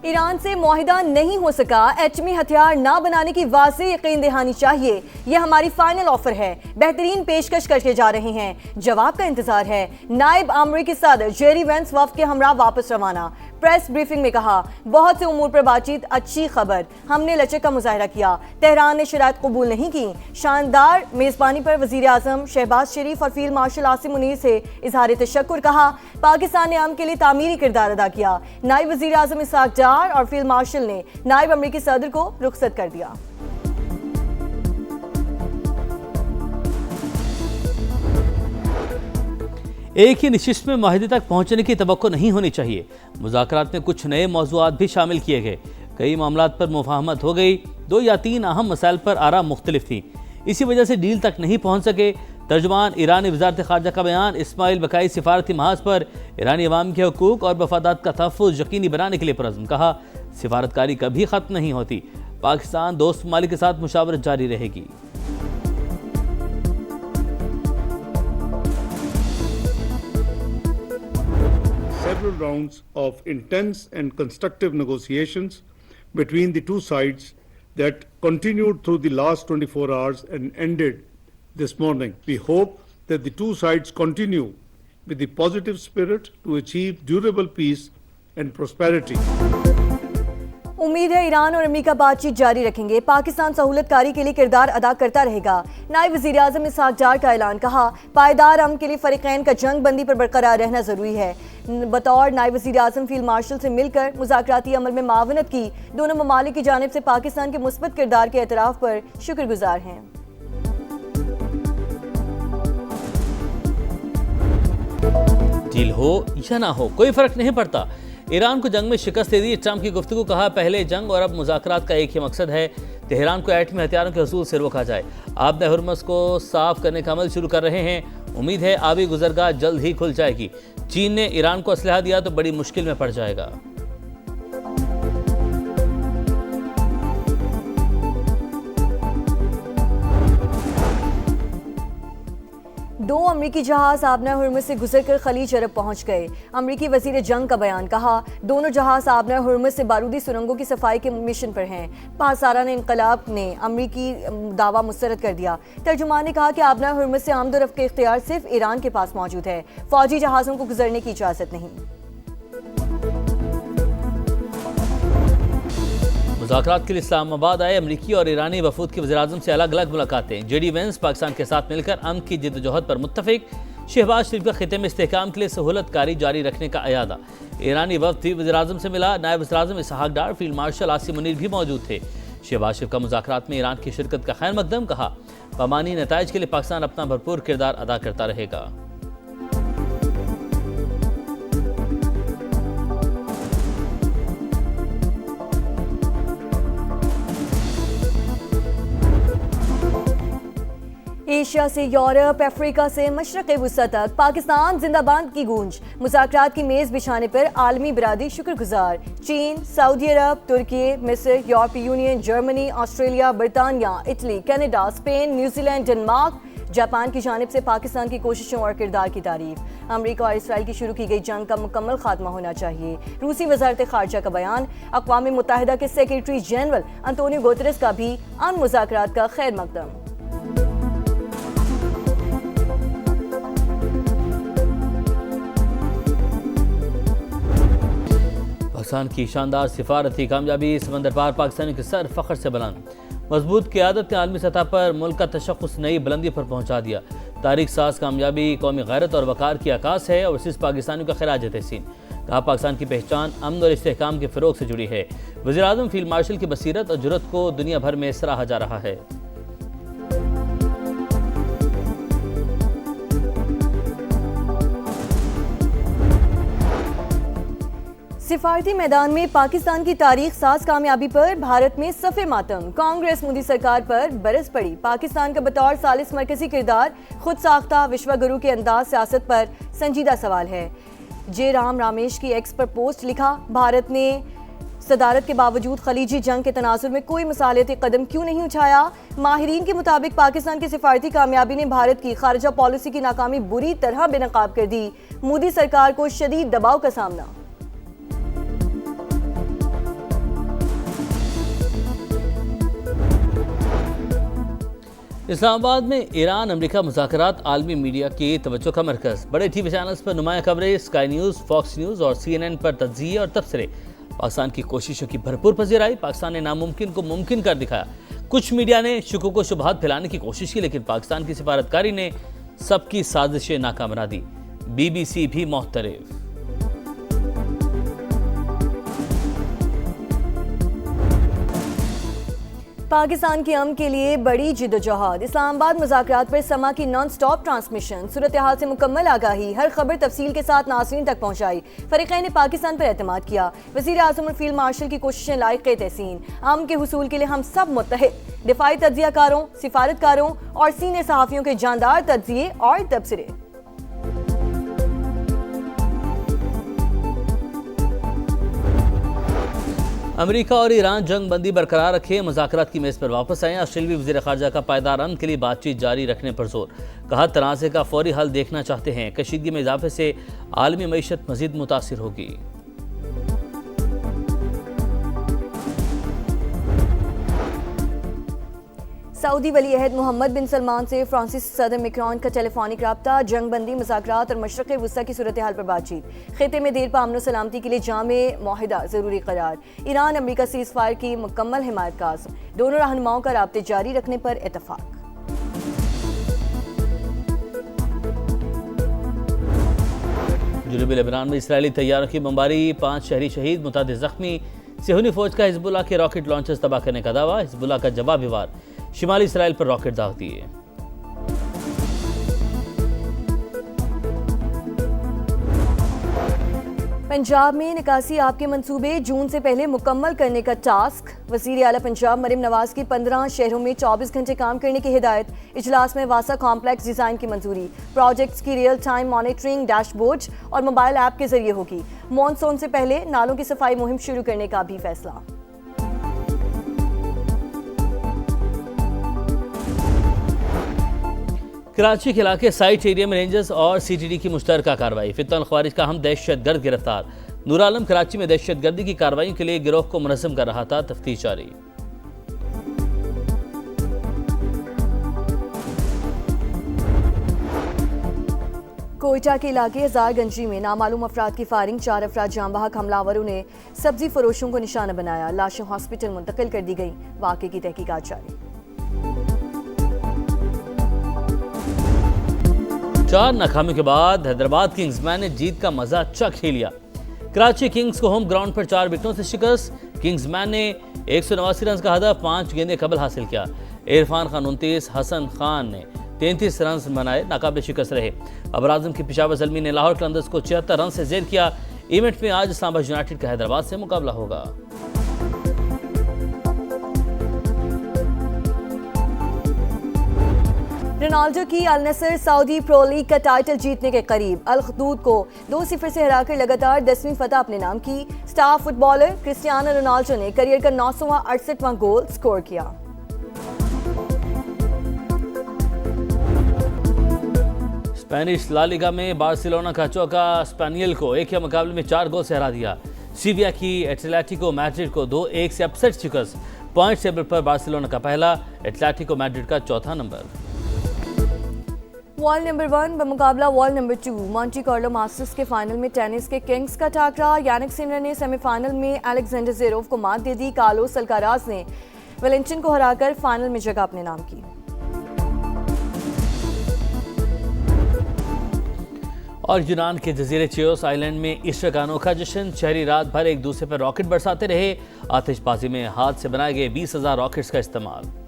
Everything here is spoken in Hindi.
ईरान से मुआहिदा नहीं हो सका, एटमी हथियार ना बनाने की वाज़ेह यकीन दहानी चाहिए। यह हमारी फाइनल ऑफर है। बेहतरीन पेशकश करके जा रहे हैं, जवाब का इंतजार है। नायब अमरीकी सदर जेरी वेंस वफ़द के हमरा वापस रवाना। प्रेस ब्रीफिंग में कहा, बहुत से उमूर पर बातचीत, अच्छी खबर। हमने लचक का मुजाहरा किया, तेहरान ने शराइत कबूल नहीं की। शानदार मेज़बानी पर वज़ीर आज़म शहबाज शरीफ और फील्ड मार्शल आसिम मुनीर से इजहार तशक्कुर। कहा, पाकिस्तान ने अमन के लिए तामीरी किरदार अदा किया। नायब वज़ीर आज़म इसहाक डार और फील्ड मार्शल ने नायब अमरीकी सदर को रुखसत कर दिया। एक ही नशिस्त में माहिदे तक पहुंचने की तवक्को नहीं होनी चाहिए। मुज़ाकरात में कुछ नए मौज़ूआत भी शामिल किए गए। कई मामलात पर मुफाहमत हो गई। 2 या 3 अहम मसाइल पर आरा मुख्तलिफ थी, इसी वजह से डील तक नहीं पहुंच सके। तर्जुमान ईरानी वज़ारत ख़ारजा का बयान, इस्माइल बकाई सिफारती महाज पर ईरानी अवाम के हकूक़ और मफादात का तहफ़्फ़ुज़ यकीनी बनाने के लिए पुरज़्म। कहा, सिफारतकारी कभी ख़त्म नहीं होती। पाकिस्तान दोस्त ममालिक के साथ मुशावरत जारी रहेगी। Several rounds of intense and constructive negotiations between the two sides that continued through the last 24 hours and ended this morning. We hope that the two sides continue with the positive spirit to achieve durable peace and prosperity. उम्मीद है ईरान और अमेरिका बातचीत जारी रखेंगे। पाकिस्तान सहूलतकारी के लिए किरदार अदा करता रहेगा। नायब वज़ीर आज़म इसहाक डार का ऐलान। कहा, पायदार अमन के लिए फ़रीक़ैन का जंग बंदी पर बरकरार रहना ज़रूरी है। बतौर नायब वज़ीर आज़म फील्ड मार्शल से मिलकर मुज़ाकराती अमल में मावनत की। दोनों ममालिक की जानिब से पाकिस्तान के मुस्बत किरदार के एतराफ़ पर शुक्रगुजार हैं। डील हो या ना हो, कोई फ़र्क नहीं पड़ता। ईरान को जंग में शिकस्त दे दी ट्रंप की गुफ्तगू। कहा, पहले जंग और अब मुज़ाकरात का एक ही मकसद है, तेहरान को एटमी हथियारों के हसूल से रोका जाए। आबे हुर्मुज़ को साफ करने का अमल शुरू कर रहे हैं। उम्मीद है आबी गुजरगाह जल्द ही खुल जाएगी। चीन ने ईरान को असलहा दिया तो बड़ी मुश्किल में पड़ जाएगा। दो अमरीकी जहाज आबना हुर्मुज़ से गुजरकर खलीज अरब पहुंच गए। अमरीकी वज़ीर जंग का बयान। कहा, दोनों जहाज आबना हुर्मुज़ से बारूदी सुरंगों की सफाई के मिशन पर हैं। पासाराना इनकलाब ने अमरीकी दावा मुस्तरद कर दिया। तर्जुमान ने कहा कि आबना हुर्मुज़ से आमदोरफ्त के इख्तियार सिर्फ ईरान के पास मौजूद है, फौजी जहाज़ों को गुजरने की इजाज़त नहीं। मुज़ाकरात के लिए इस्लामाबाद आए अमरीकी और ईरानी वफूद की वज़ीर-ए-आज़म से अलग अलग मुलाकातें। जेडी वेंस पाकिस्तान के साथ मिलकर अमन की जिद्दोजहद पर मुत्तफिक। शहबाज शरीफ का खिते में इस्तेहकाम के लिए सहूलतकारी जारी रखने का अयादा। ईरानी वफ़द भी वज़ीर-ए-आज़म से मिला। नायब वज़ीर-ए-आज़म इसहाक डार, फील्ड मार्शल आसिम मुनीर भी मौजूद थे। शहबाज शरीफ का मुज़ाकरात में ईरान की शिरकत का खैर मकदम। कहा, बमानी नताइज के लिए पाकिस्तान अपना भरपूर किरदार अदा करता रहेगा। एशिया से यूरोप, अफ्रीका से मशरक़ वुस्ता तक पाकिस्तान जिंदाबाद की गूंज। मुज़ाकरात की मेज़ बिछाने पर आलमी बिरादरी शुक्रगुजार। चीन, सऊदी अरब, तुर्की, मिस्र, यूरोपीय यूनियन, जर्मनी, ऑस्ट्रेलिया, बरतानिया, Italy, Canada, Spain, New Zealand, Denmark, Japan की जानिब से पाकिस्तान की कोशिशों और किरदार की तारीफ। अमरीका और इसराइल की शुरू की गई जंग का मुकम्मल खात्मा होना चाहिए। रूसी वज़ारत ख़ारजा का बयान। अक़वाम मुत्तहिदा के सेक्रेटरी जनरल अंतोनियो गुतेरेस का भी अमन मुज़ाकरात का खैर मकदम। पाकिस्तान की शानदार सिफारती कामयाबी। समंदर पार पाकिस्तानी के सर फ़ख्र से बुलंद। मजबूत क़यादत ने आलमी सतह पर मुल्क का तशख़्ख़ुस नई बुलंदी पर पहुँचा दिया। तारीख साज कामयाबी कौमी गैरत और वक़ार की आकाश है और सिर्फ पाकिस्तानियों का खिराज तहसीन। कहा, पाकिस्तान की पहचान अमन और इस्तेहकाम के फ़रोग़ से जुड़ी है। वज़ीर-ए-आज़म फील्ड मार्शल की बसीरत और जुर्रत को दुनिया भर में सराहा जा रहा है। सिफारती मैदान में पाकिस्तान की तारीख साज कामयाबी पर भारत में सफ़े मातम। कांग्रेस मोदी सरकार पर बरस पड़ी। पाकिस्तान का बतौर सालिस मरकजी किरदार खुद साख्ता विश्वगुरु के अंदाज सियासत पर संजीदा सवाल है। जे राम रामेश की एक्स पर पोस्ट लिखा, भारत ने सदारत के बावजूद खलीजी जंग के तनाजुर में कोई मसालियती कदम क्यों नहीं उठाया। माहिरीन के मुताबिक पाकिस्तान की सिफारती कामयाबी ने भारत की खारजा पॉलिसी की नाकामी बुरी तरह बेनकाब कर दी। मोदी सरकार को शदीद दबाव का सामना। इस्लामाबाद में ईरान अमेरिका मुज़ाकरात आलमी मीडिया की तवज्जो का मरकज़। बड़े टीवी चैनल्स पर नुमाया खबरें, स्काई न्यूज़, फॉक्स न्यूज़ और CNN पर तज्ज़िये और तबसरे। पाकिस्तान की कोशिशों की भरपूर पजीराई। पाकिस्तान ने नामुमकिन को मुमकिन कर दिखाया। कुछ मीडिया ने शुकूक व शुबहात फैलाने की कोशिश की, लेकिन पाकिस्तान की सिफारतकारी ने सबकी साजिशें नाकाम बना दी। BBC भी मोहतरफ। पाकिस्तान की अमन के लिए बड़ी जिद्दोजहद। इस्लामाबाद मुज़ाकरात पर समा की नॉन स्टॉप ट्रांसमिशन। सूरत हाल से मुकम्मल आगाही, हर खबर तफसील के साथ नाज़रीन तक पहुँचाई। फरीक़ैन ने पाकिस्तान पर एतमाद किया। वज़ीर आज़म और फील्ड मार्शल की कोशिशें लायक़ तहसीन। अमन के हुसूल के लिए हम सब मुत्तहिद। दिफाई तज्ज़ियाकारों, सिफारतकारों और सीनियर सहाफ़ियों के जानदार तज्ज़िये और तबसरे। अमेरिका और ईरान जंग बंदी बरकरार रखे, मुज़ाकरात की मेज़ पर वापस आए। ऑस्ट्रेलियाई वज़ीर ख़ारजा का पायदार अमन के लिए बातचीत जारी रखने पर जोर। कहा, तनाज़े का फौरी हल देखना चाहते हैं। कशीदगी में इजाफे से आलमी मईशत मज़ीद मुतासिर होगी। सऊदी वली अहद मोहम्मद बिन सलमान से फ्रांसीसी सदर मैक्रोन का टेलीफोनिक रब्ता। जंग बंदी, मुज़ाकरात और मशरक़ वस्ता की सूरत हाल पर बातचीत। खिते में देर पर अमन सलामती के लिए जामे माहिदा ज़रूरी करार। ईरान अमेरिका सीज़ फायर की मुकम्मल हिमायत का आज़म। दोनों रहनुमाओं का राब्ते जारी रखने पर इत्तफ़ाक़। जनूबी लेबनान में इसराइली तैयारों की बमबारी, 5 शहरी शहीद, मुतादिद जख्मी। सिहूनी फौज का हिजबुल्लाह के रॉकेट लॉन्चर्स तबाह करने का दावा। हिजबुल्लाह का जवाबी वार, शिमाली इसराइल पर रॉकेट दाग दिए। पंजाब में निकासी आपके मंसूबे जून से पहले मुकम्मल करने का टास्क। वज़ीर आला पंजाब मरीम नवाज की 15 शहरों में 24 घंटे काम करने की हिदायत। इजलास में वासा कॉम्प्लेक्स डिज़ाइन की मंजूरी। प्रोजेक्ट्स की रियल टाइम मॉनिटरिंग डैशबोर्ड और मोबाइल ऐप के जरिए होगी। मॉनसून से पहले नालों की सफाई मुहिम शुरू करने का भी फैसला। कराची के इलाके साइट एरिया में रेंजर्स और CTD की मुश्तरका कार्रवाई। फितन ख्वारिज का हम दहशतगर्द गिरफ्तार। नूर आलम कराची में दहशतगर्दी की कार्रवाई के लिए गिरोह को मुनज़्ज़म कर रहा था, तफ्तीश जारी। कोयटा के इलाके हजारगंजी में नामालूम अफराद की फायरिंग। 4 अफराद जाम बहक। हमलावरों ने सब्जी फरोशों को निशाना बनाया। लाशें हॉस्पिटल मुंतकिल कर दी गई। वाक़े की तहकीकात जारी। 4 नाकामियों के बाद हैदराबाद किंग्समैन ने जीत का मजा चख ही लिया। कराची किंग्स को होम ग्राउंड पर 4 विकेटों से शिकस्त। किंग्समैन ने 189 रन का हदफ 5 गेंदें कबल हासिल किया। इरफान खान 29, हसन खान ने 33 रन बनाए, नाकाबिल शिकस्त रहे। अबर आजम की पेशावर ज़ल्मी ने लाहौर कलंदर्स को 76 रन से ज़ेर किया। इवेंट में आज इस्लामाबाद यूनाइटेड का हैदराबाद से मुकाबला होगा। रोनाल्डो की अल नसर सऊदी प्रो लीग का टाइटल जीतने के करीब। अल खदूद को 2-0 से हराकर लगातार 10वीं फतह अपने नाम की। स्टार फुटबॉलर क्रिस्टियानो रोनाल्डो ने करियर का 900वां 68वां गोल स्कोर किया। स्पेनिश ला लीगा में बार्सिलोना का चौका स्पेनियल को एक ही मुकाबले में 4 गोल से हरा दिया। सीविया की एटलेटिको मैड्रिड को 2-1 से अपसेट शिकस्त। पॉइंट टेबल पर बार्सिलोना का पहला, एटलेटिको मैड्रिड का चौथा नंबर। वर्ल्ड नंबर 1 बमुकाबला world number 2। Monte Carlo Masters के फाइनल में टेनिस के किंग्स का टाकरा। यानिक सिनर ने सेमीफाइनल में अलेक्जेंडर ज़वेरेव को मात दे दी। कार्लोस अल्काराज ने वेलेंटिन को हराकर फाइनल में जगह अपने नाम की। और यूनान के जजीरे चियोस आइलैंड में ईस्टर का अनोखा जश्न। शहरी रात भर एक दूसरे पर रॉकेट बरसाते रहे। आतिशबाजी में हाथ से बनाए गए 20,000 रॉकेट्स का इस्तेमाल।